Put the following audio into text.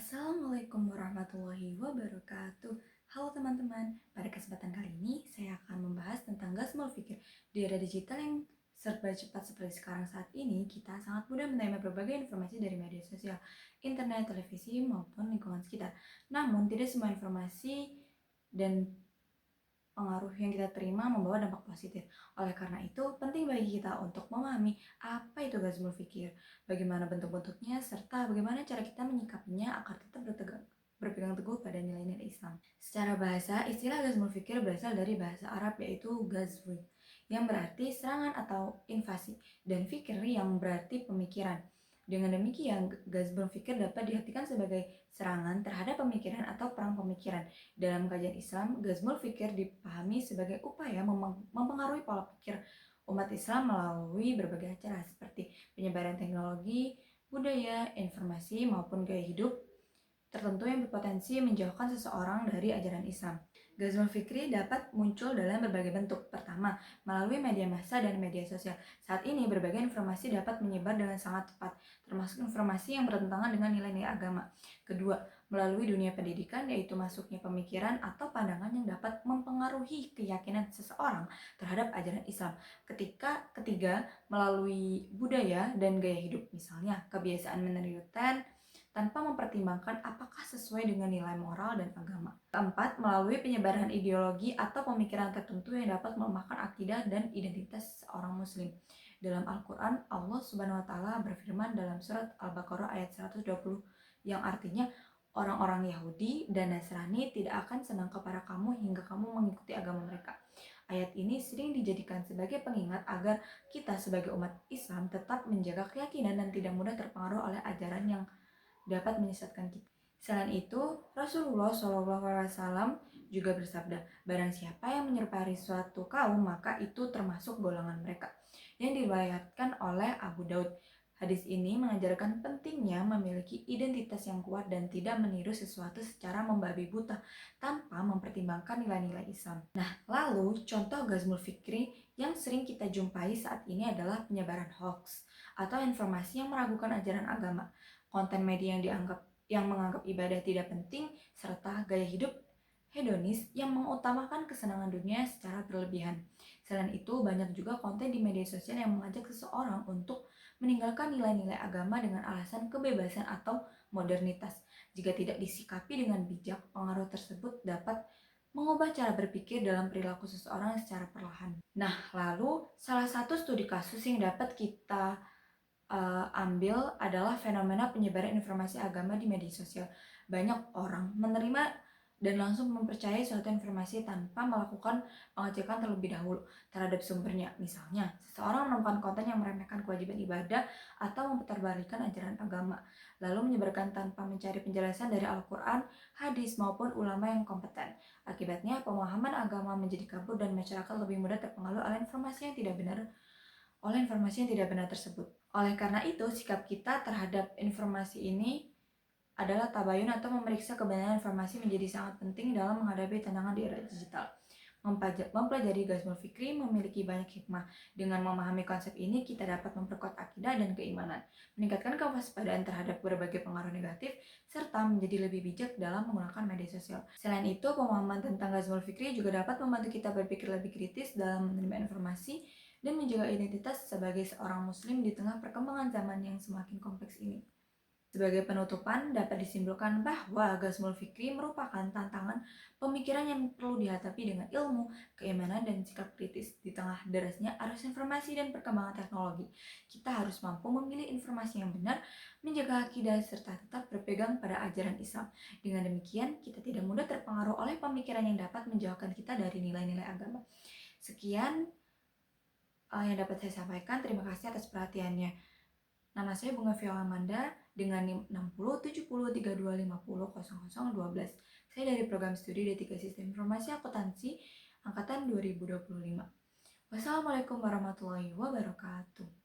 Assalamualaikum warahmatullahi wabarakatuh. Halo teman-teman, pada kesempatan kali ini saya akan membahas tentang gas berpikir. Di era digital yang serba cepat seperti sekarang saat ini, kita sangat mudah menerima berbagai informasi dari media sosial, internet, televisi, maupun lingkungan sekitar. Namun, tidak semua informasi dan pengaruh yang kita terima membawa dampak positif. Oleh karena itu, penting bagi kita untuk memahami apa itu gas berpikir, bagaimana bentuk-bentuknya, serta bagaimana cara kita menyikapinya agar tetap berpegang teguh pada nilai-nilai Islam. Secara bahasa, istilah gas berpikir berasal dari bahasa Arab yaitu ghazw, yang berarti serangan atau invasi, dan fikir yang berarti pemikiran. Dengan demikian, gas berpikir dapat diartikan sebagai serangan terhadap pemikiran atau perang pemikiran. Dalam kajian Islam, gas berpikir dipahami sebagai upaya mempengaruhi pola pikir umat Islam melalui berbagai cara seperti penyebaran teknologi, budaya, informasi, maupun gaya hidup tertentu yang berpotensi menjauhkan seseorang dari ajaran Islam. Ghazwul Fikri dapat muncul dalam berbagai bentuk. Pertama, melalui media massa dan media sosial. Saat ini, berbagai informasi dapat menyebar dengan sangat cepat, termasuk informasi yang bertentangan dengan nilai-nilai agama. Kedua, melalui dunia pendidikan, yaitu masuknya pemikiran atau pandangan yang dapat mempengaruhi keyakinan seseorang terhadap ajaran Islam. Ketiga, melalui budaya dan gaya hidup, misalnya kebiasaan meneriutan, tanpa mempertimbangkan apakah sesuai dengan nilai moral dan agama. Keempat, melalui penyebaran ideologi atau pemikiran tertentu yang dapat melemahkan akidah dan identitas seorang muslim. Dalam Al-Quran, Allah Subhanahu wa Ta'ala berfirman dalam surat Al-Baqarah ayat 120 yang artinya orang-orang Yahudi dan Nasrani tidak akan senang kepada kamu hingga kamu mengikuti agama mereka. Ayat ini sering dijadikan sebagai pengingat agar kita sebagai umat Islam tetap menjaga keyakinan dan tidak mudah terpengaruh oleh ajaran yang dapat menyesatkan kita. Selain itu, Rasulullah SAW juga bersabda, barang siapa yang menyerupai suatu kaum, maka itu termasuk golongan mereka. Yang diriwayatkan oleh Abu Daud. Hadis ini mengajarkan pentingnya memiliki identitas yang kuat dan tidak meniru sesuatu secara membabi buta tanpa mempertimbangkan nilai-nilai Islam. Nah, lalu contoh ghazwul fikri yang sering kita jumpai saat ini adalah penyebaran hoax atau informasi yang meragukan ajaran agama, konten media yang menganggap ibadah tidak penting, serta gaya hidup hedonis yang mengutamakan kesenangan dunia secara berlebihan. Selain itu, banyak juga konten di media sosial yang mengajak seseorang untuk meninggalkan nilai-nilai agama dengan alasan kebebasan atau modernitas. Jika tidak disikapi dengan bijak, pengaruh tersebut dapat mengubah cara berpikir dalam perilaku seseorang secara perlahan. Nah, lalu salah satu studi kasus yang dapat kita ambil adalah fenomena penyebaran informasi agama di media sosial. Banyak orang menerima dan langsung mempercayai suatu informasi tanpa melakukan pengecekan terlebih dahulu terhadap sumbernya. Misalnya, seseorang menemukan konten yang meremehkan kewajiban ibadah atau mempertaruhkan ajaran agama, lalu menyebarkan tanpa mencari penjelasan dari Al-Quran, hadis, maupun ulama yang kompeten. Akibatnya, pemahaman agama menjadi kabur dan masyarakat lebih mudah terpengaruh oleh informasi yang tidak benar tersebut. Oleh karena itu, sikap kita terhadap informasi ini adalah tabayun atau memeriksa kebenaran informasi menjadi sangat penting dalam menghadapi tantangan di era digital. Mempelajari ghazwul fikri memiliki banyak hikmah. Dengan memahami konsep ini, kita dapat memperkuat akidah dan keimanan, meningkatkan kewaspadaan terhadap berbagai pengaruh negatif, serta menjadi lebih bijak dalam menggunakan media sosial. Selain itu, pemahaman tentang ghazwul fikri juga dapat membantu kita berpikir lebih kritis dalam menerima informasi dan menjaga identitas sebagai seorang muslim di tengah perkembangan zaman yang semakin kompleks ini. Sebagai penutupan, dapat disimpulkan bahwa ghazwul fikri merupakan tantangan pemikiran yang perlu dihadapi dengan ilmu, keimanan, dan sikap kritis. Di tengah derasnya arus informasi dan perkembangan teknologi, kita harus mampu memilih informasi yang benar, menjaga akidah, serta tetap berpegang pada ajaran Islam. Dengan demikian, kita tidak mudah terpengaruh oleh pemikiran yang dapat menjauhkan kita dari nilai-nilai agama. Sekian yang dapat saya sampaikan. Terima kasih atas perhatiannya. Nama saya Bunga Viola Amanda dengan NIM 607032500012. Saya dari program studi D3 Sistem Informasi Akuntansi angkatan 2025. Wassalamualaikum warahmatullahi wabarakatuh.